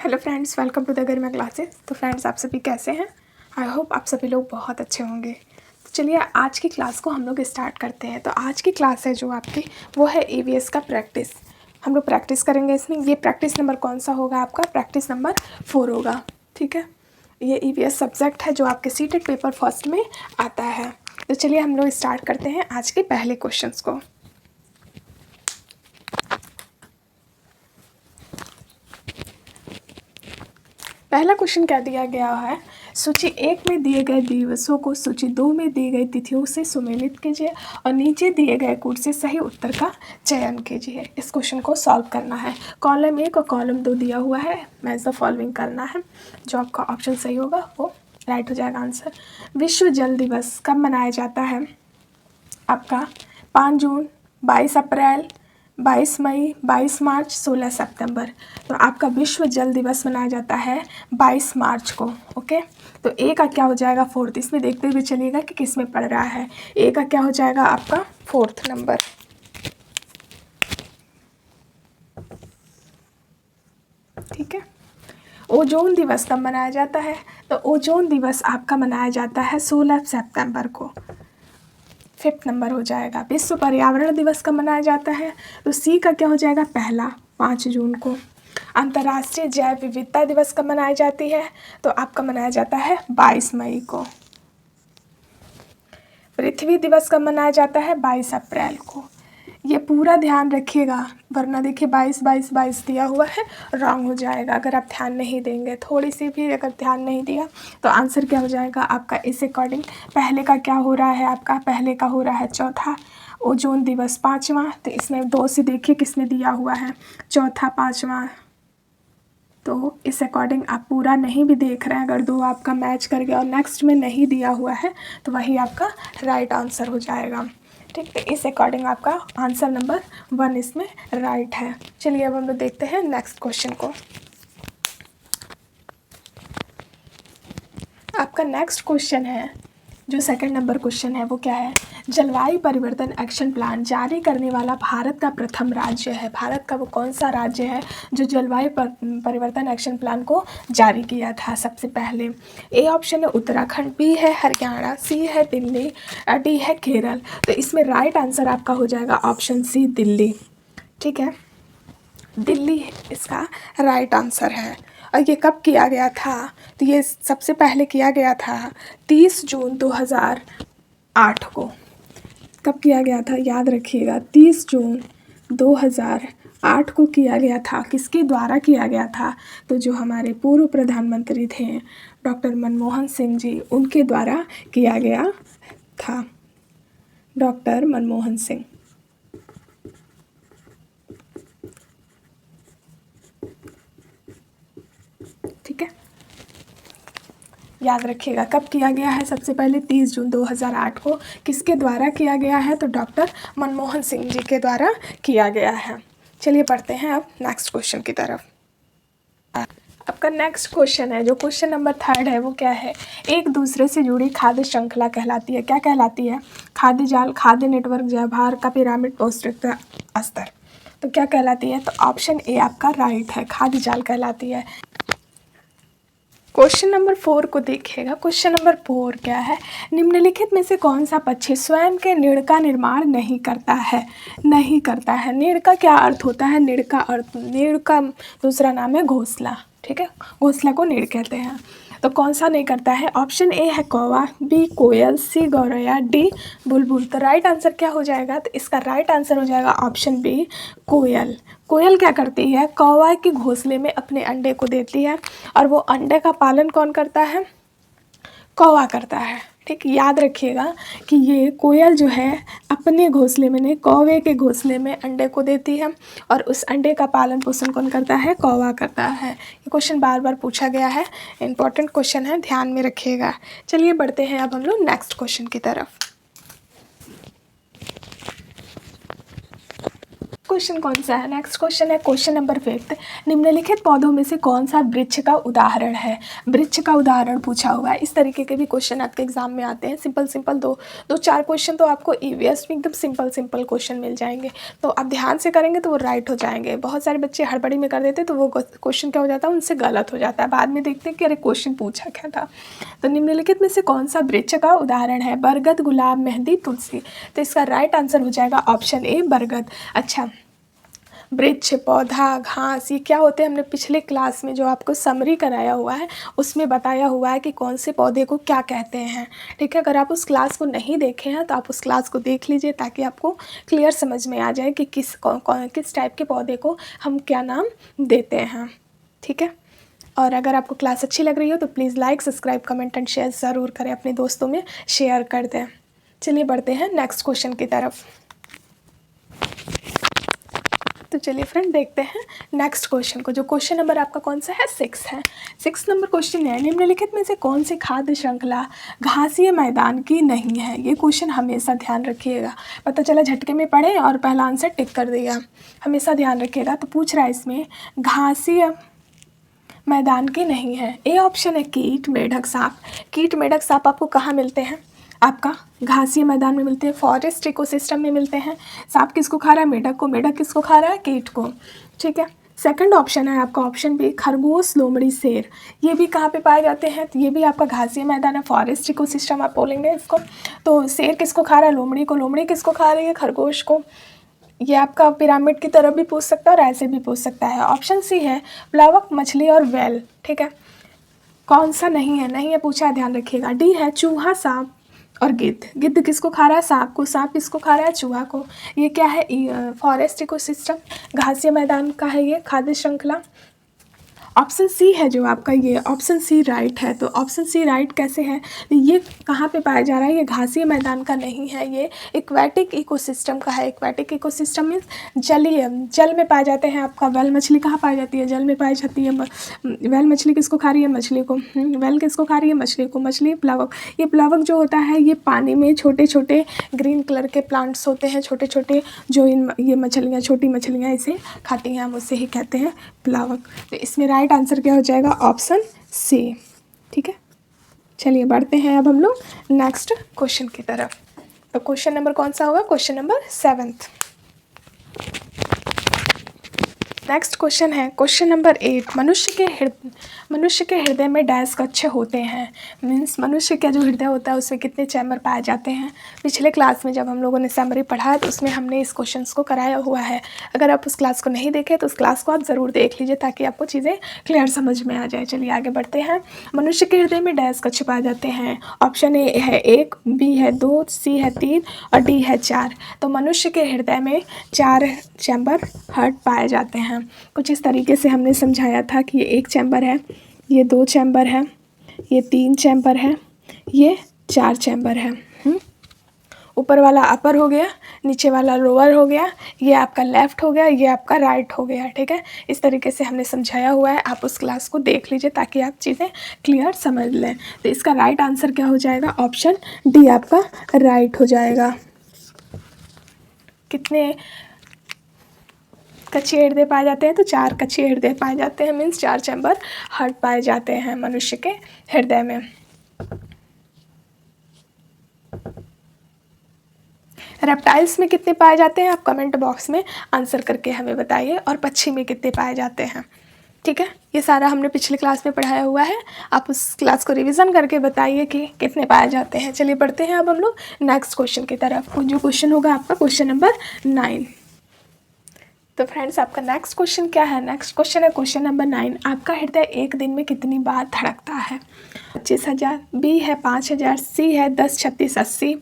Hello friends, welcome to the Garima classes. तो friends, आप सभी कैसे हैं? आई होप आप सभी लोग बहुत अच्छे होंगे। तो चलिए आज की क्लास को हम लोग स्टार्ट करते हैं। तो आज की क्लास है जो आपकी, वो है ईवीएस का प्रैक्टिस। हम लोग प्रैक्टिस करेंगे इसमें। ये प्रैक्टिस नंबर कौन सा होगा आपका? प्रैक्टिस नंबर 4 होगा। ठीक है, ये ईवीएस सब्जेक्ट है जो आपके सीटेट पेपर फर्स्ट में आता है। तो चलिए हम लोग स्टार्ट करते हैं आज के पहले क्वेश्चन को। पहला क्वेश्चन क्या दिया गया है? सूची 1 में दिए गए दिवसों को सूची 2 में दी गई तिथियों से सुमेलित कीजिए और नीचे दिए गए कोड से सही उत्तर का चयन कीजिए। इस क्वेश्चन को सॉल्व करना है। कॉलम 1 और कॉलम 2 दिया हुआ है, मैच द फॉलोइंग करना है। जो आपका ऑप्शन सही होगा वो राइट हो जाएगा आंसर। विश्व जल दिवस कब मनाया जाता है? आपका 5 जून, 22 अप्रैल, 22 मई, 22 मार्च, 16 सितंबर। तो आपका विश्व जल दिवस मनाया जाता है 22 मार्च को। ओके, तो ए का क्या हो जाएगा? 4th। इसमें देखते हुए चलिएगा कि किस में पड़ रहा है। ए का क्या हो जाएगा? आपका 4th नंबर। ठीक है। ओजोन दिवस कब मनाया जाता है? तो ओजोन दिवस आपका मनाया जाता है 16 सितंबर को। 5th नंबर हो जाएगा। विश्व पर्यावरण दिवस कब मनाया जाता है? तो सी का क्या हो जाएगा? पहला, 5 जून को। अंतर्राष्ट्रीय जैव विविधता दिवस कब मनाई जाती है? तो आपका मनाया जाता है 22 मई को। पृथ्वी दिवस कब मनाया जाता है? 22 अप्रैल को। ये पूरा ध्यान रखिएगा, वरना देखिए 22 दिया हुआ है, रॉन्ग हो जाएगा अगर आप ध्यान नहीं देंगे। थोड़ी सी भी अगर ध्यान नहीं दिया तो आंसर क्या हो जाएगा आपका? इस अकॉर्डिंग पहले का क्या हो रहा है आपका? पहले का हो रहा है चौथा। ओजोन दिवस 5वां, तो इसमें 2 से देखिए किसमें दिया हुआ है, चौथा 5वां। तो इस अकॉर्डिंग आप पूरा नहीं भी देख रहे हैं, अगर 2 आपका मैच कर गया और नेक्स्ट में नहीं दिया हुआ है तो वही आपका राइट आंसर हो जाएगा। ठीक है, इस अकॉर्डिंग आपका आंसर नंबर 1 इसमें राइट है। चलिए अब हम लोग देखते हैं नेक्स्ट क्वेश्चन को। आपका नेक्स्ट क्वेश्चन है, जो सेकंड नंबर क्वेश्चन है वो क्या है? जलवायु परिवर्तन एक्शन प्लान जारी करने वाला भारत का प्रथम राज्य है। भारत का वो कौन सा राज्य है जो जलवायु परिवर्तन एक्शन प्लान को जारी किया था सबसे पहले? ए ऑप्शन है उत्तराखंड, बी है हरियाणा, सी है दिल्ली, डी है केरल। तो इसमें राइट आंसर आपका हो जाएगा ऑप्शन सी, दिल्ली। ठीक है, दिल्ली इसका राइट आंसर है। और ये कब किया गया था? तो ये सबसे पहले किया गया था 30 जून 2008 को। कब किया गया था? याद रखिएगा, 30 जून 2008 को किया गया था। किसके द्वारा किया गया था? तो जो हमारे पूर्व प्रधानमंत्री थे डॉक्टर मनमोहन सिंह जी, उनके द्वारा किया गया था। डॉक्टर मनमोहन सिंह। ठीक है, याद रखिएगा कब किया गया है? सबसे पहले 30 जून 2008 को। किसके द्वारा किया गया है? तो डॉक्टर मनमोहन सिंह जी के द्वारा किया गया है। चलिए पढ़ते हैं अब नेक्स्ट क्वेश्चन की तरफ। आपका नेक्स्ट क्वेश्चन है, जो क्वेश्चन नंबर 3 है वो क्या है? एक दूसरे से जुड़ी खाद्य श्रृंखला कहलाती है। क्या कहलाती है? खाद्य जाल, खाद्य नेटवर्क, जयभार का पिरामिड, पौष्टिकता स्तर। तो क्या कहलाती है? तो ऑप्शन ए आपका राइट है, खाद्य जाल कहलाती है। क्वेश्चन नंबर 4 को देखिएगा। क्वेश्चन नंबर 4 क्या है? निम्नलिखित में से कौन सा पक्षी स्वयं के निड़ का निर्माण नहीं करता है? नहीं करता है। निड़ का क्या अर्थ होता है? निड़ का अर्थ, निड़ का दूसरा नाम है घोंसला। ठीक है, घोंसला को निड़ कहते हैं। तो कौन सा नहीं करता है? ऑप्शन ए है कौवा, बी कोयल, सी गौरैया, डी बुलबुल। तो राइट आंसर क्या हो जाएगा? तो इसका राइट आंसर हो जाएगा ऑप्शन बी, कोयल। कोयल क्या करती है? कौवा के घोंसले में अपने अंडे को देती है और वो अंडे का पालन कौन करता है? कौवा करता है। ठीक, याद रखिएगा कि ये कोयल जो है अपने घोंसले में नहीं, कौवे के घोंसले में अंडे को देती है और उस अंडे का पालन पोषण कौन करता है? कौवा करता है। ये क्वेश्चन बार बार पूछा गया है, इंपॉर्टेंट क्वेश्चन है, ध्यान में रखिएगा। चलिए बढ़ते हैं अब हम लोग नेक्स्ट क्वेश्चन की तरफ। क्वेश्चन कौन सा है? नेक्स्ट क्वेश्चन है क्वेश्चन नंबर 5। निम्नलिखित पौधों में से कौन सा वृक्ष का उदाहरण है? वृक्ष का उदाहरण पूछा हुआ है। इस तरीके के भी क्वेश्चन आपके एग्जाम में आते हैं। सिंपल सिंपल दो चार क्वेश्चन तो आपको ईवीएस में एकदम सिंपल क्वेश्चन मिल जाएंगे। तो आप ध्यान से करेंगे तो वो राइट हो जाएंगे। बहुत सारे बच्चे हड़बड़ी में कर देते तो वो क्वेश्चन क्या हो जाता है, उनसे गलत हो जाता है। बाद में देखते हैं कि अरे क्वेश्चन पूछा क्या था। तो निम्नलिखित में से कौन सा वृक्ष का उदाहरण है? बरगद, गुलाब, मेहंदी, तुलसी। तो इसका राइट आंसर हो जाएगा ऑप्शन ए, बरगद। अच्छा, वृक्ष, पौधा, घास, ये क्या होते हैं? हमने पिछले क्लास में जो आपको समरी कराया हुआ है उसमें बताया हुआ है कि कौन से पौधे को क्या कहते हैं। ठीक है, अगर आप उस क्लास को नहीं देखे हैं तो आप उस क्लास को देख लीजिए ताकि आपको क्लियर समझ में आ जाए कि किस टाइप के पौधे को हम क्या नाम देते हैं। ठीक है, और अगर आपको क्लास अच्छी लग रही हो तो please like, subscribe, comment and share ज़रूर करें, अपने दोस्तों में शेयर कर दें। चलिए बढ़ते हैं नेक्स्ट क्वेश्चन की तरफ। तो चलिए फ्रेंड देखते हैं नेक्स्ट क्वेश्चन को, जो क्वेश्चन नंबर आपका कौन सा है? 6 है। 6 नंबर क्वेश्चन है, निम्नलिखित में से कौन सी खाद्य श्रृंखला घासीय मैदान की नहीं है? ये क्वेश्चन हमेशा ध्यान रखिएगा। पता चला झटके में पढ़े और पहला आंसर टिक कर दिया, हमेशा ध्यान रखिएगा। तो पूछ रहा है इसमें घासीय मैदान की नहीं है। ए ऑप्शन है कीट, मेढक, सांप। कीट, मेढक, सांप आपको कहाँ मिलते हैं? आपका घासीय मैदान में मिलते हैं, फॉरेस्ट इकोसिस्टम में मिलते हैं। सांप किसको खा रहा है? मेढक को। मेढक किसको खा रहा है? कीट को। ठीक है, सेकंड ऑप्शन है आपका ऑप्शन बी, खरगोश, लोमड़ी, शेर। ये भी कहाँ पे पाए जाते हैं? तो ये भी आपका घासीय मैदान है, फॉरेस्ट इकोसिस्टम आप बोलेंगे इसको। तो शेर किसको खा रहा है? लोमड़ी को। लोमड़ी किसको खा रही है? खरगोश को। ये आपका पिरामिड की तरफ भी पूछ सकता है और ऐसे भी पूछ सकता है। ऑप्शन सी है प्लावक, मछली और व्हेल। ठीक है, कौन सा नहीं है? नहीं है पूछा है, ध्यान रखिएगा। डी है चूहा, सांप और गिद्ध। गिद्ध किसको खा रहा है? सांप को। सांप किसको खा रहा है? चूहा को। ये क्या है? फॉरेस्ट इकोसिस्टम, घासीय मैदान का है ये खाद्य श्रृंखला। ऑप्शन सी है जो आपका, ये ऑप्शन सी राइट है। तो ऑप्शन सी राइट कैसे है? ये कहाँ पे पाया जा रहा है? ये घासीय मैदान का नहीं है, ये एक्वेटिक इकोसिस्टम का है। एक्वेटिक इकोसिस्टम मीन्स जलीय, जल में पाए जाते हैं। आपका वेल मछली कहाँ पाई जाती है? जल में पाई जाती है। वेल मछली किसको खा रही है? मछली को। वेल किसको खा रही है? मछली को। मछली प्लावक। ये प्लावक जो होता है ये पानी में छोटे छोटे ग्रीन कलर के प्लांट्स होते हैं, छोटे छोटे, जो ये मछलियाँ, छोटी मछलियाँ इसे खाती हैं, हम उसे ही कहते हैं प्लावक। तो इसमें राइट आंसर क्या हो जाएगा? Option C. ठीक है, चलिए बढ़ते हैं अब हम लोग नेक्स्ट क्वेश्चन की तरफ। तो क्वेश्चन नंबर कौन सा होगा? Question number 7। नेक्स्ट क्वेश्चन है क्वेश्चन नंबर 8। मनुष्य के हृदय में डैश कक्ष होते हैं। मीन्स मनुष्य का जो हृदय होता है उसमें कितने चैम्बर पाए जाते हैं? पिछले क्लास में जब हम लोगों ने समरी पढ़ा तो उसमें हमने इस क्वेश्चन को कराया हुआ है। अगर आप उस क्लास को नहीं देखें तो उस क्लास को आप ज़रूर देख लीजिए ताकि आपको चीज़ें क्लियर समझ में आ जाए। चलिए आगे बढ़ते हैं। मनुष्य के हृदय में डैश कक्ष पाए जाते हैं। ऑप्शन ए है 1, बी है 2, सी है 3 और डी है 4। तो मनुष्य के हृदय में 4 चैम्बर हार्ट पाए जाते हैं। कुछ इस तरीके से हमने समझाया था कि ये 1 चैम्बर है, ये 2 चैम्बर है, ये 3 चैम्बर है, ये 4 चैम्बर है। ऊपर वाला अपर हो गया, नीचे वाला लोअर हो गया, ये आपका लेफ़्ट हो गया, ये आपका राइट हो गया। ठीक है, इस तरीके से हमने समझाया हुआ है। आप उस क्लास को देख लीजिए ताकि आप चीज़ें क्लियर समझ लें। तो इसका राइट आंसर क्या हो जाएगा? ऑप्शन डी आपका राइट हो जाएगा। कितने कच्चे हृदय पाए जाते हैं? तो 4 कच्चे हृदय पाए जाते हैं। मीन्स 4 चैम्बर हार्ट पाए जाते हैं मनुष्य के हृदय में। रेप्टाइल्स में कितने पाए जाते हैं? आप कमेंट बॉक्स में आंसर करके हमें बताइए। और पक्षी में कितने पाए जाते हैं? ठीक है, ये सारा हमने पिछले क्लास में पढ़ाया हुआ है। आप उस क्लास को रिवीजन करके बताइए कि कितने पाए जाते हैं। चलिए बढ़ते हैं अब हम लोग नेक्स्ट क्वेश्चन की तरफ। जो क्वेश्चन होगा आपका क्वेश्चन नंबर 9। तो फ्रेंड्स आपका नेक्स्ट क्वेश्चन क्या है? नेक्स्ट क्वेश्चन है क्वेश्चन नंबर 9। आपका हृदय एक दिन में कितनी बार धड़कता है? 25,000, बी है 5,000, सी है 10, 36, 80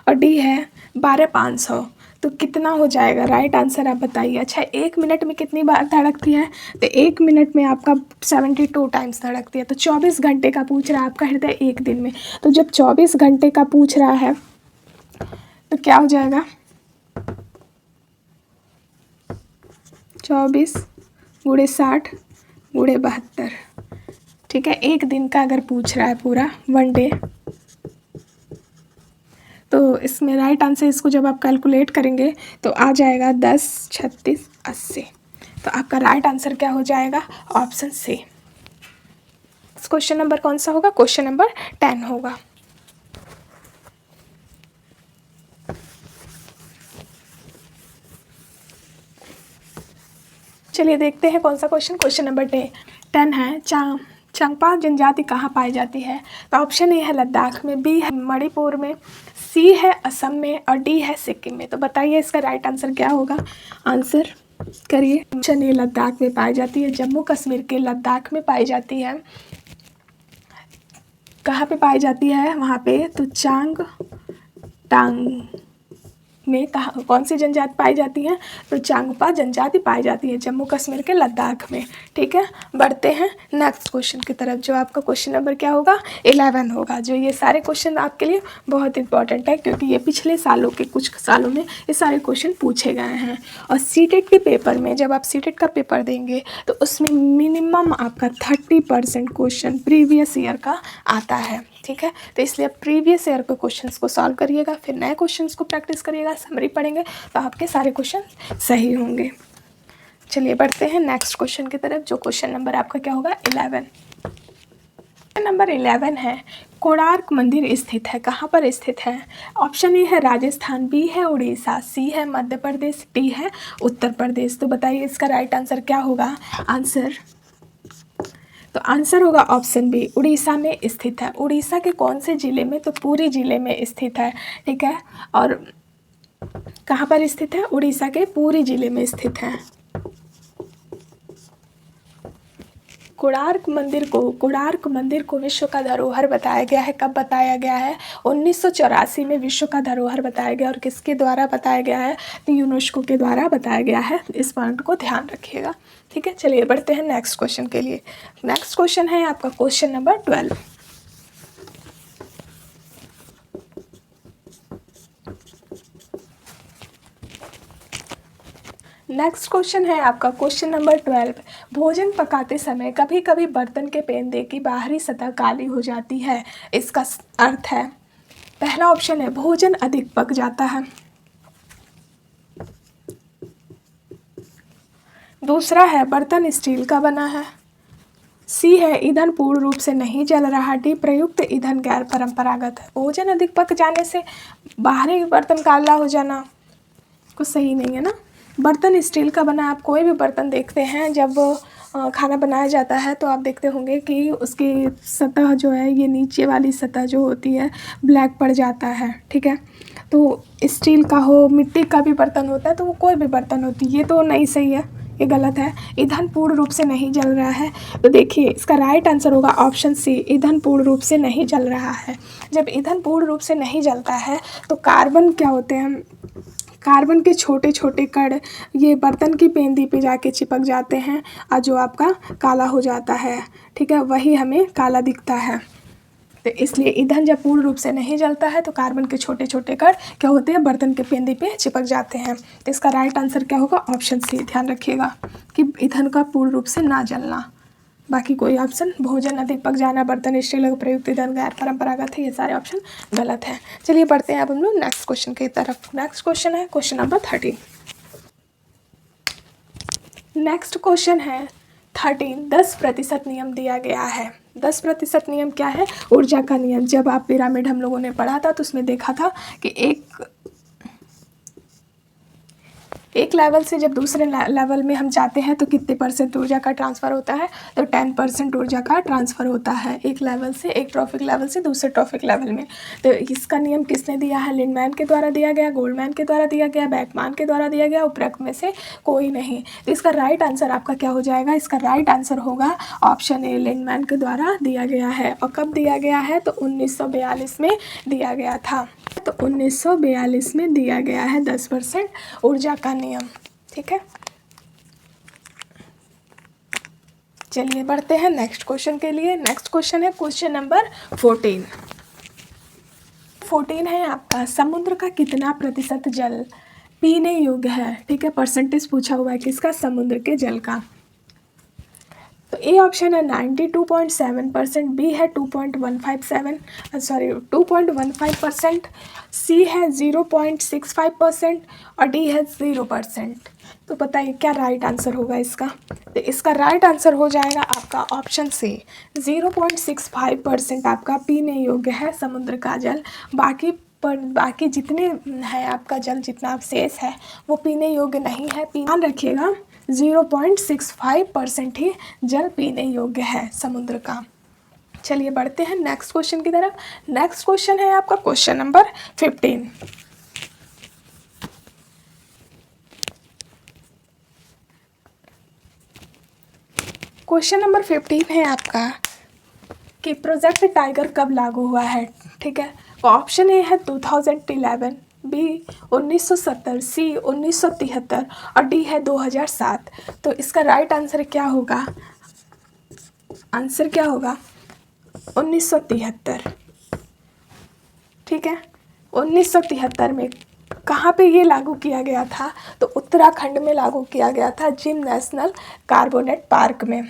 और डी है 12, 500। तो कितना हो जाएगा? राइट आंसर आप बताइए। अच्छा, 1 मिनट में कितनी बार धड़कती है? तो 1 मिनट में आपका 72 टाइम्स धड़कती है। तो 24 घंटे का पूछ रहा है आपका हृदय एक दिन में। तो जब 24 घंटे का पूछ रहा है तो क्या हो जाएगा? 24 गुणे 60 गुणे 72। ठीक है, एक दिन का अगर पूछ रहा है पूरा 1 डे, तो इसमें राइट आंसर, इसको जब आप कैलकुलेट करेंगे तो आ जाएगा 10, 36, 80। तो आपका राइट आंसर क्या हो जाएगा? ऑप्शन सी। क्वेश्चन नंबर कौन सा होगा? क्वेश्चन नंबर 10 होगा। चलिए देखते हैं कौन सा क्वेश्चन। क्वेश्चन नंबर 10 है, चांगपा जनजाति कहाँ पाई जाती है? तो ऑप्शन ए है लद्दाख में, बी है मणिपुर में, सी है असम में और डी है सिक्किम में। तो बताइए इसका राइट आंसर क्या होगा? आंसर करिए। ऑप्शन ए लद्दाख में पाई जाती है, जम्मू कश्मीर के लद्दाख में पाई जाती है। कहाँ पे पाई जाती है वहाँ पे? तो चांगटांग में कहाँ कौन सी जनजाति पाई जाती है? तो चांगपा जनजाति पाई जाती है जम्मू कश्मीर के लद्दाख में। ठीक है, बढ़ते हैं नेक्स्ट क्वेश्चन की तरफ, जो आपका क्वेश्चन नंबर क्या होगा? 11 होगा। जो ये सारे क्वेश्चन आपके लिए बहुत इंपॉर्टेंट है, क्योंकि ये पिछले सालों के कुछ सालों में ये सारे क्वेश्चन पूछे गए हैं। और सीटेट के पेपर में, जब आप सीटेट का पेपर देंगे तो उसमें मिनिमम आपका 30% क्वेश्चन प्रीवियस ईयर का आता है। ठीक है, तो इसलिए प्रीवियस ईयर के क्वेश्चंस को सॉल्व करिएगा, फिर नए क्वेश्चंस को प्रैक्टिस करिएगा, समरी पढ़ेंगे तो आपके सारे क्वेश्चन सही होंगे। चलिए बढ़ते हैं नेक्स्ट क्वेश्चन की तरफ, जो क्वेश्चन नंबर आपका क्या होगा? 11। नंबर 11 है, कोणार्क मंदिर स्थित है, कहाँ पर स्थित है? ऑप्शन ए है राजस्थान, बी है उड़ीसा, सी है मध्य प्रदेश, डी है उत्तर प्रदेश। तो बताइए इसका राइट आंसर क्या होगा? आंसर, तो आंसर होगा ऑप्शन बी, उड़ीसा में स्थित है। उड़ीसा के कौन से ज़िले में? तो पूरी ज़िले में स्थित है। ठीक है, और कहाँ पर स्थित है? उड़ीसा के पूरी ज़िले में स्थित है। कोणार्क मंदिर को विश्व का धरोहर बताया गया है। कब बताया गया है? 1984 में विश्व का धरोहर बताया गया। और किसके द्वारा बताया गया है? तो यूनेस्को के द्वारा बताया गया है। इस पॉइंट को ध्यान रखिएगा। ठीक है, चलिए बढ़ते हैं नेक्स्ट क्वेश्चन के लिए। नेक्स्ट क्वेश्चन है आपका क्वेश्चन नंबर 12। नेक्स्ट क्वेश्चन है आपका क्वेश्चन नंबर 12। भोजन पकाते समय कभी कभी बर्तन के पेंदे की बाहरी सतह काली हो जाती है, इसका अर्थ है? पहला ऑप्शन है भोजन अधिक पक जाता है, दूसरा है बर्तन स्टील का बना है, सी है ईंधन पूर्ण रूप से नहीं जल रहा, डी प्रयुक्त ईंधन गैर परंपरागत है। भोजन अधिक पक जाने से बाहरी बर्तन काला हो जाना कुछ सही नहीं है ना। बर्तन स्टील का बना, आप कोई भी बर्तन देखते हैं जब खाना बनाया जाता है तो आप देखते होंगे कि उसकी सतह जो है, ये नीचे वाली सतह जो होती है ब्लैक पड़ जाता है। ठीक है, तो स्टील का हो, मिट्टी का भी बर्तन होता है, तो वो कोई भी बर्तन होती है, ये तो नहीं सही है, ये गलत है। ईंधन पूर्ण रूप से नहीं जल रहा है, तो देखिए इसका राइट आंसर होगा ऑप्शन सी, ईंधन पूर्ण रूप से नहीं जल रहा है। जब ईंधन पूर्ण रूप से नहीं जलता है तो कार्बन क्या होते हैं, कार्बन के छोटे छोटे कण ये बर्तन की पेंदी पे जाके चिपक जाते हैं और जो आपका काला हो जाता है। ठीक है, वही हमें काला दिखता है। तो इसलिए ईंधन जब पूर्ण रूप से नहीं जलता है तो कार्बन के छोटे छोटे कण क्या होते हैं, बर्तन के पेंदी पे चिपक जाते हैं। तो इसका राइट आंसर क्या होगा? Option C. ध्यान रखिएगा कि ईंधन का पूर्ण रूप से ना जलना। बाकी कोई ऑप्शन, भोजन अधिक पक जाना, बर्तन स्टील प्रयुक्त ईंधन गैर परंपरागत है, ये सारे ऑप्शन गलत हैं। चलिए बढ़ते हैं अब हम लोग नेक्स्ट क्वेश्चन की तरफ। नेक्स्ट क्वेश्चन है क्वेश्चन नंबर 13। नेक्स्ट क्वेश्चन है 13, 10% नियम दिया गया है। 10% नियम क्या है? ऊर्जा का नियम। जब आप पिरामिड हम लोगों ने पढ़ा था तो उसमें देखा था कि एक लेवल से जब दूसरे लेवल में हम जाते हैं तो कितने % ऊर्जा का ट्रांसफ़र होता है? तो 10% ऊर्जा का ट्रांसफ़र होता है एक लेवल से, एक ट्रॉफिक लेवल से दूसरे ट्रॉफिक लेवल में। तो इसका नियम किसने दिया है? लिंडमैन के द्वारा दिया गया, गोल्डमैन के द्वारा दिया गया, बैकमैन के द्वारा दिया गया, उपरोक्त में से कोई नहीं। तो इसका राइट आंसर आपका क्या हो जाएगा? इसका राइट आंसर होगा ऑप्शन ए, लिंडमैन के द्वारा दिया गया है। और कब दिया गया है? तो 1942 में दिया गया था। तो 1942 में दिया गया है 10% ऊर्जा का नियम। ठीक है, चलिए बढ़ते हैं नेक्स्ट क्वेश्चन के लिए। नेक्स्ट क्वेश्चन है क्वेश्चन नंबर 14। 14 है आपका, समुद्र का कितना प्रतिशत जल पीने योग्य है? ठीक है, परसेंटेज पूछा हुआ है किसका? समुद्र के जल का। तो तो ए ऑप्शन है 92.7%, बी है 2.15%, सी है 0.65% और डी है 0%। तो बताइए क्या राइट आंसर होगा इसका। तो इसका राइट आंसर हो जाएगा आपका ऑप्शन सी, 0.65% आपका पीने योग्य है समुद्र का जल। बाकी जितने है आपका जल जितना शेष है वो पीने योग्य नहीं है। ध्यान रखिएगा 0.65% ही जल पीने योग्य है समुद्र का। चलिए बढ़ते हैं नेक्स्ट क्वेश्चन की तरफ। नेक्स्ट क्वेश्चन है आपका क्वेश्चन नंबर 15। क्वेश्चन नंबर 15 है आपका कि प्रोजेक्ट टाइगर कब लागू हुआ है। ठीक है, ऑप्शन ए है 2011, बी 1970, सी 1973 और डी है 2007। तो इसका राइट आंसर क्या होगा? आंसर क्या होगा? 1973। ठीक है, 1973 में कहाँ पे ये लागू किया गया था? तो उत्तराखंड में लागू किया गया था, जिम नेशनल कार्बोनेट पार्क में।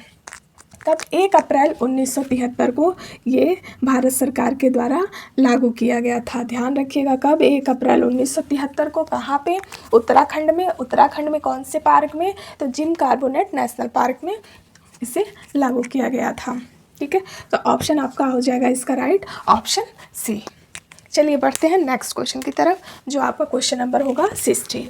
तब 1 अप्रैल 1973 को ये भारत सरकार के द्वारा लागू किया गया था। ध्यान रखिएगा कब? 1 अप्रैल 1973 को। कहाँ पे? उत्तराखंड में। उत्तराखंड में कौन से पार्क में? तो जिम कार्बोनेट नेशनल पार्क में इसे लागू किया गया था। ठीक है, तो ऑप्शन आपका हो जाएगा इसका राइट ऑप्शन सी। चलिए बढ़ते हैं नेक्स्ट क्वेश्चन की तरफ, जो आपका क्वेश्चन नंबर होगा 16।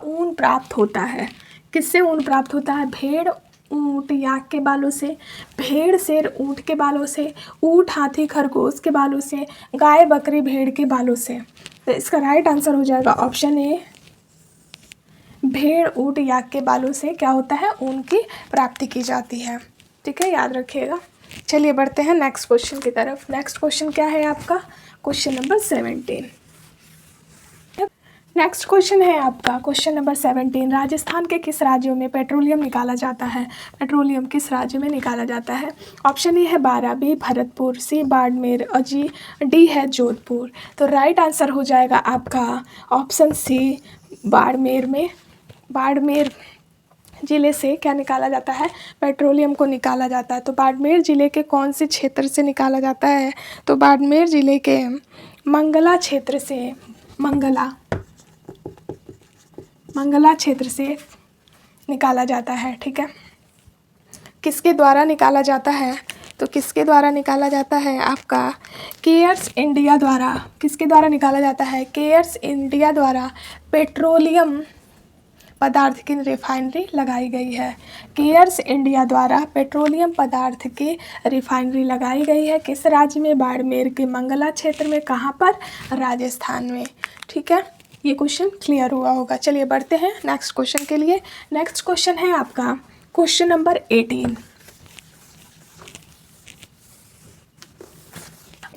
ऊन प्राप्त होता है, किससे ऊन प्राप्त होता है? भेड़, ऊँट, याक के बालों से, भेड़, शेर, ऊँट के बालों से, ऊँट, हाथी, खरगोश के बालों से, गाय, बकरी, भेड़ के बालों से। तो इसका राइट आंसर हो जाएगा ऑप्शन ए, भेड़, ऊँट, याक के बालों से क्या होता है? ऊन की प्राप्ति की जाती है। ठीक है, याद रखिएगा। चलिए बढ़ते हैं नेक्स्ट क्वेश्चन की तरफ। नेक्स्ट क्वेश्चन क्या है आपका? Question number 17। नेक्स्ट क्वेश्चन है आपका क्वेश्चन नंबर 17। राजस्थान के किस राज्यों में पेट्रोलियम निकाला जाता है? पेट्रोलियम किस राज्य में निकाला जाता है? ऑप्शन ए है बारा, बी भरतपुर, सी बाड़मेर और डी है जोधपुर। तो राइट आंसर हो जाएगा आपका ऑप्शन सी, बाड़मेर में। बाड़मेर ज़िले से क्या निकाला जाता है? पेट्रोलियम को निकाला जाता है। तो बाड़मेर ज़िले के कौन से क्षेत्र से निकाला जाता है? तो बाड़मेर ज़िले के मंगला क्षेत्र से, मंगला क्षेत्र से निकाला जाता है। ठीक है, किसके द्वारा निकाला जाता है? तो किसके द्वारा निकाला जाता है? आपका केयर्स इंडिया द्वारा। किसके द्वारा निकाला जाता है? केयर्स इंडिया द्वारा पेट्रोलियम पदार्थ की रिफाइनरी लगाई गई है। केयर्स इंडिया द्वारा पेट्रोलियम पदार्थ की रिफाइनरी लगाई गई है। किस राज्य में? बाड़मेर के मंगला क्षेत्र में। कहाँ पर? राजस्थान में। ठीक है, ये क्वेश्चन क्लियर हुआ होगा। चलिए बढ़ते हैं नेक्स्ट क्वेश्चन के लिए। नेक्स्ट क्वेश्चन है आपका क्वेश्चन नंबर 18।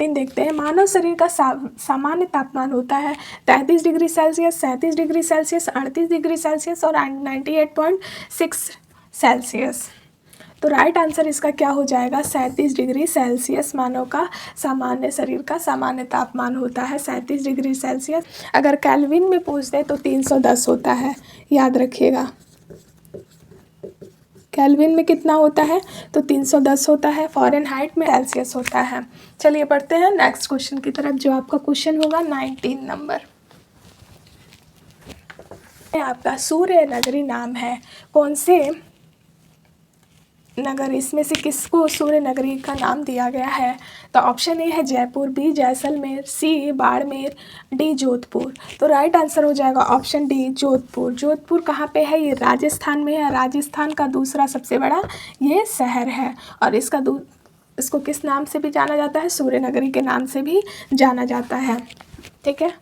देखते हैं। मानव शरीर का सामान्य तापमान होता है 33 degree Celsius, 37 degree Celsius, 38 degree Celsius और 98.6 सेल्सियस। तो राइट आंसर इसका क्या हो जाएगा? 37 डिग्री सेल्सियस मानव का सामान्य शरीर का सामान्य तापमान होता है, 37 डिग्री सेल्सियस। अगर केल्विन में पूछ दे तो 310 होता है, याद रखिएगा। केल्विन में कितना होता है? तो 310 होता है। फ़ारेनहाइट में सेल्सियस होता है। चलिए बढ़ते हैं नेक्स्ट क्वेश्चन की तरफ, जो आपका क्वेश्चन होगा 19 नंबर। आपका सूर्य नगरी नाम है कौन से नगर? इसमें से किसको सूर्य नगरी का नाम दिया गया है? तो ऑप्शन ए है जयपुर, बी जैसलमेर, सी बाड़मेर, डी जोधपुर। तो राइट आंसर हो जाएगा ऑप्शन डी, जोधपुर। जोधपुर कहाँ पे है? ये राजस्थान में है। राजस्थान का दूसरा सबसे बड़ा ये शहर है और इसको किस नाम से भी जाना जाता है? सूर्य नगरी के नाम से भी जाना जाता है। ठीक है,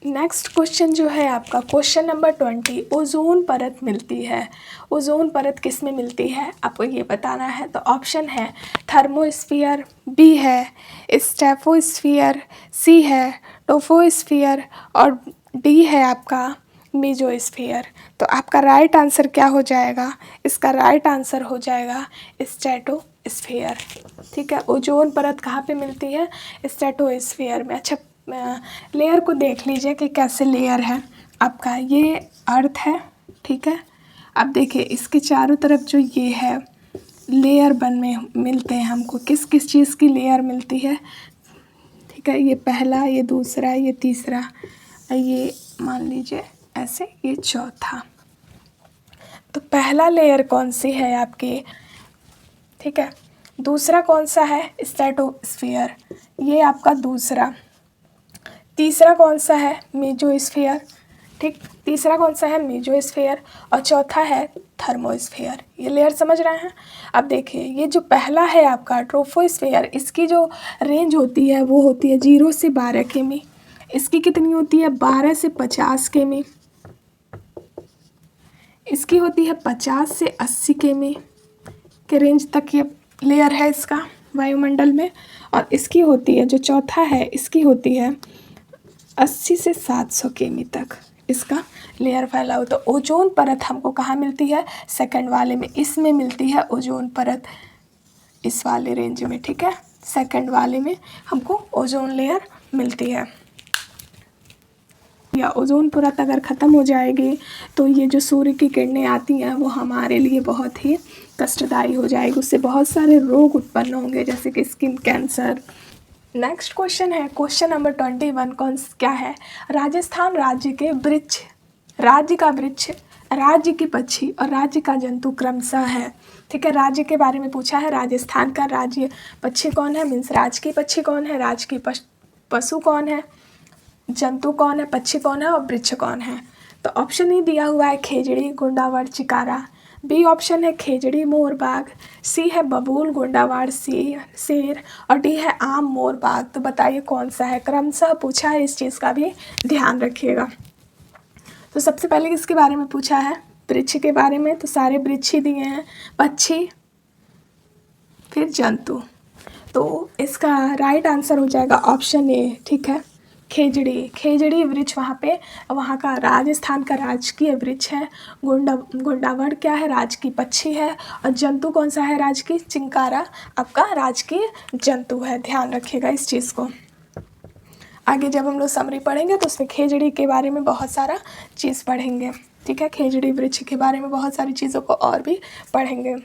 नेक्स्ट क्वेश्चन जो है आपका क्वेश्चन नंबर 20। ओजोन परत मिलती है, ओजोन परत किस में मिलती है आपको ये बताना है। तो ऑप्शन है थर्मोस्फीयर, बी है स्ट्रेटोस्फीयर, सी है टोफोस्फीयर और डी है आपका मेसोस्फीयर। तो आपका राइट आंसर क्या हो जाएगा? इसका राइट आंसर हो जाएगा स्ट्रेटोस्फीयर। ठीक है, ओजोन परत कहाँ पे मिलती है? स्ट्रेटोस्फीयर में। अच्छा, लेयर को देख लीजिए कि कैसे लेयर है आपका। ये अर्थ है। ठीक है, अब देखिए इसके चारों तरफ जो ये है लेयर में मिलते हैं हमको, किस किस चीज़ की लेयर मिलती है, ठीक है। ये पहला, ये दूसरा, ये तीसरा, ये मान लीजिए ऐसे, ये चौथा। तो पहला लेयर कौन सी है आपकी, ठीक है। दूसरा कौन सा है, स्ट्रेटोस्फीयर, ये आपका दूसरा। तीसरा कौन सा है, मेसोस्फीयर, ठीक। तीसरा कौन सा है, मेसोस्फीयर, और चौथा है थर्मोस्फीयर। ये लेयर समझ रहे हैं। अब देखिए, ये जो पहला है आपका ट्रोपोस्फीयर, इसकी जो रेंज होती है वो होती है 0 से 12 किमी। इसकी कितनी होती है, 12 से 50 किमी। इसकी होती है 50 से 80 किमी के रेंज तक ये लेयर है इसका वायुमंडल में। और इसकी होती है, जो चौथा है, इसकी होती है 80 से 700 किमी तक इसका लेयर फैला हो। तो ओजोन परत हमको कहाँ मिलती है, सेकंड वाले में, इसमें मिलती है ओजोन परत, इस वाले रेंज में, ठीक है। सेकंड वाले में हमको ओजोन लेयर मिलती है। या ओजोन परत अगर ख़त्म हो जाएगी तो ये जो सूर्य की किरणें आती हैं वो हमारे लिए बहुत ही कष्टदायी हो जाएगी, उससे बहुत सारे रोग उत्पन्न होंगे, जैसे कि स्किन कैंसर। नेक्स्ट क्वेश्चन है क्वेश्चन नंबर 21। क्या है, राजस्थान राज्य के वृक्ष, राज्य का वृक्ष, राज्य की पक्षी और राज्य का जंतु क्रमशः है, ठीक है। राज्य के बारे में पूछा है, राजस्थान का राज्य पक्षी कौन है, मीन्स राज्य की पक्षी कौन है, राज्य की पशु कौन है, जंतु कौन है, पक्षी कौन है और वृक्ष कौन है। तो ऑप्शन ही दिया हुआ है खेजड़ी, गोंडावाड़, चिकारा। बी ऑप्शन है खेजड़ी, मोर, बाघ। सी है बबूल, गोंडावाड़, शेर, और डी है आम, मोर, बाघ। तो बताइए कौन सा है, क्रमशः पूछा है, इस चीज़ का भी ध्यान रखिएगा। तो सबसे पहले किसके बारे में पूछा है, वृक्ष के बारे में, तो सारे वृक्ष ही दिए हैं, पक्षी, फिर जंतु। तो इसका राइट आंसर हो जाएगा ऑप्शन ए, ठीक है, खेजड़ी। खेजड़ी वृक्ष वहाँ का राजस्थान का राजकीय वृक्ष है। गोंडावड़ क्या है, राजकीय पक्षी है। और जंतु कौन सा है, राजकीय, चिंकारा आपका राजकीय जंतु है। ध्यान रखिएगा इस चीज़ को। आगे जब हम लोग समरी पढ़ेंगे तो उसमें खेजड़ी के बारे में बहुत सारा चीज़ पढ़ेंगे, ठीक है। खेजड़ी वृक्ष के बारे में बहुत सारी चीज़ों को और भी पढ़ेंगे।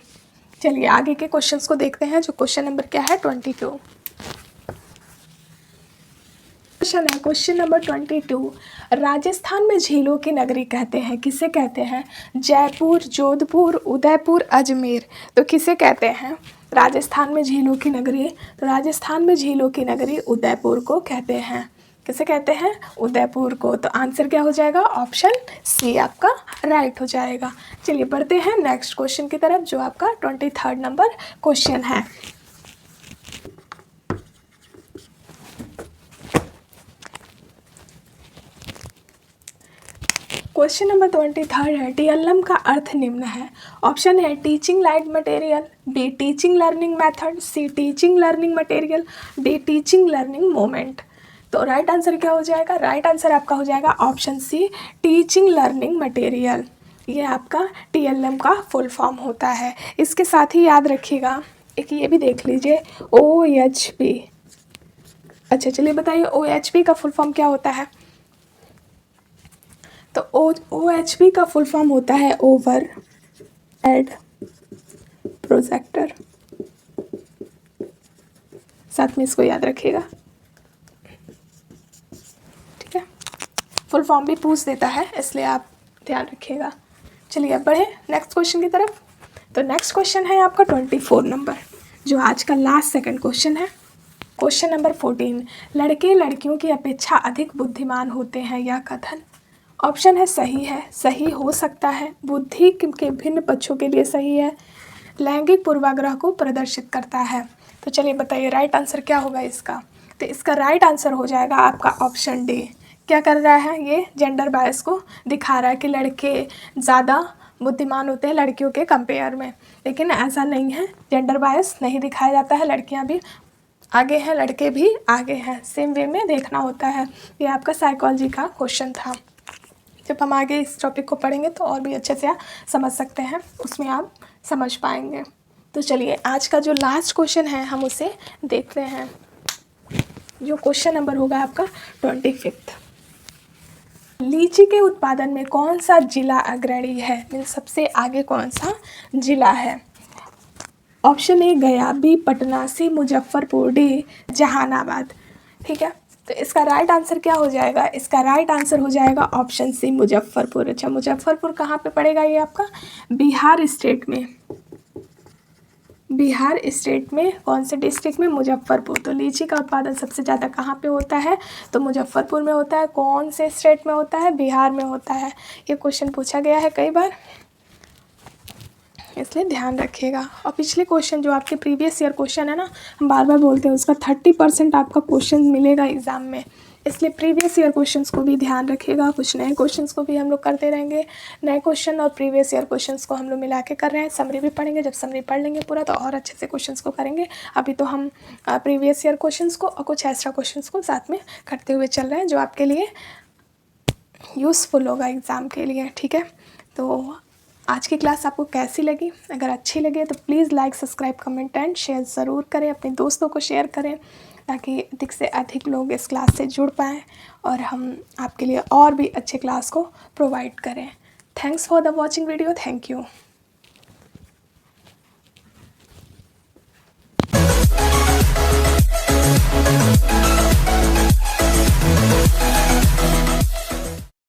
चलिए आगे के क्वेश्चंस को देखते हैं, जो क्वेश्चन नंबर क्या है 22। क्वेश्चन है क्वेश्चन नंबर 22। राजस्थान में झीलों की नगरी कहते हैं, किसे कहते हैं, जयपुर, जोधपुर, उदयपुर, अजमेर। तो किसे कहते हैं राजस्थान में झीलों की नगरी, तो राजस्थान में झीलों की नगरी उदयपुर को कहते हैं। किसे कहते हैं, उदयपुर को। तो आंसर क्या हो जाएगा, ऑप्शन सी आपका राइट हो जाएगा। चलिए बढ़ते हैं नेक्स्ट क्वेश्चन की तरफ, जो आपका 23 नंबर क्वेश्चन है। क्वेश्चन नंबर 23 है, टीएलएम का अर्थ निम्न है। ऑप्शन है teaching light material, B teaching learning method, C teaching learning material, D teaching learning moment. तो राइट आंसर क्या हो जाएगा, राइट आंसर आपका हो जाएगा option C, teaching learning material. ये आपका टीएलएम का फुल फॉर्म होता है। इसके साथ ही याद रखिएगा, एक ये भी देख लीजिए, OHP। अच्छा चलिए बताइए OHP का फुल फॉर्म क्या होता है। तो OHP का फुल फॉर्म होता है ओवर हेड प्रोजेक्टर। साथ में इसको याद रखिएगा, ठीक है। फुल फॉर्म भी पूछ देता है, इसलिए आप ध्यान रखिएगा। चलिए अब बढ़े नेक्स्ट क्वेश्चन की तरफ। तो नेक्स्ट क्वेश्चन है आपका 24 नंबर, जो आज का लास्ट सेकंड क्वेश्चन है। क्वेश्चन नंबर 14, लड़के लड़कियों की अपेक्षा अधिक बुद्धिमान होते हैं, यह कथन। ऑप्शन है सही है, सही हो सकता है, बुद्धि के भिन्न पक्षों के लिए सही है, लैंगिक पूर्वाग्रह को प्रदर्शित करता है। तो चलिए बताइए राइट आंसर क्या होगा इसका। तो इसका राइट आंसर हो जाएगा आपका ऑप्शन डी। क्या कर रहा है, ये जेंडर बायस को दिखा रहा है कि लड़के ज़्यादा बुद्धिमान होते हैं लड़कियों के कंपेयर में, लेकिन ऐसा नहीं है, जेंडर बायस नहीं दिखाया जाता है। लड़कियां भी आगे हैं, लड़के भी आगे हैं, सेम वे में देखना होता है। ये आपका साइकोलॉजी का क्वेश्चन था। जब हम आगे इस टॉपिक को पढ़ेंगे तो और भी अच्छे से आप समझ सकते हैं, उसमें आप समझ पाएंगे। तो चलिए आज का जो लास्ट क्वेश्चन है हम उसे देखते हैं, जो क्वेश्चन नंबर होगा आपका 25। लीची के उत्पादन में कौन सा जिला अग्रणी है, मीन्स सबसे आगे कौन सा जिला है। ऑप्शन ए गया, बी पटना, सी मुजफ्फरपुर, डी जहानाबाद। ठीक है, तो इसका राइट आंसर क्या हो जाएगा? इसका राइट आंसर हो जाएगा ऑप्शन सी मुजफ्फरपुर। अच्छा, मुजफ्फरपुर कहाँ पे पड़ेगा? ये आपका बिहार स्टेट में, बिहार स्टेट में कौन से डिस्ट्रिक्ट में? मुजफ्फरपुर। तो लीची का उत्पादन सबसे ज़्यादा कहाँ पे होता है? तो मुजफ्फरपुर में होता है। कौन से स्टेट में होता है? बिहार में होता है। ये क्वेश्चन पूछा गया है कई बार, इसलिए ध्यान रखिएगा। और पिछले क्वेश्चन जो आपके प्रीवियस ईयर क्वेश्चन है ना, हम बार बार बोलते हैं, उसका 30% आपका क्वेश्चन मिलेगा एग्ज़ाम में, इसलिए प्रीवियस ईयर क्वेश्चंस को भी ध्यान रखिएगा। कुछ नए क्वेश्चंस को भी हम लोग करते रहेंगे। नए क्वेश्चन और प्रीवियस ईयर क्वेश्चंस को हम लोग मिला के कर रहे हैं। समरी भी पढ़ेंगे, जब समरी पढ़ लेंगे पूरा तो और अच्छे से क्वेश्चंस को करेंगे। अभी तो हम प्रीवियस ईयर क्वेश्चंस को और कुछ एक्स्ट्रा क्वेश्चंस को साथ में करते हुए चल रहे हैं, जो आपके लिए यूज़फुल होगा एग्ज़ाम के लिए। ठीक है, तो आज की क्लास आपको कैसी लगी? अगर अच्छी लगे तो please like, subscribe, comment and share ज़रूर करें। अपने दोस्तों को शेयर करें ताकि अधिक से अधिक लोग इस क्लास से जुड़ पाएँ और हम आपके लिए और भी अच्छे क्लास को प्रोवाइड करें। Thanks for the watching video. Thank you.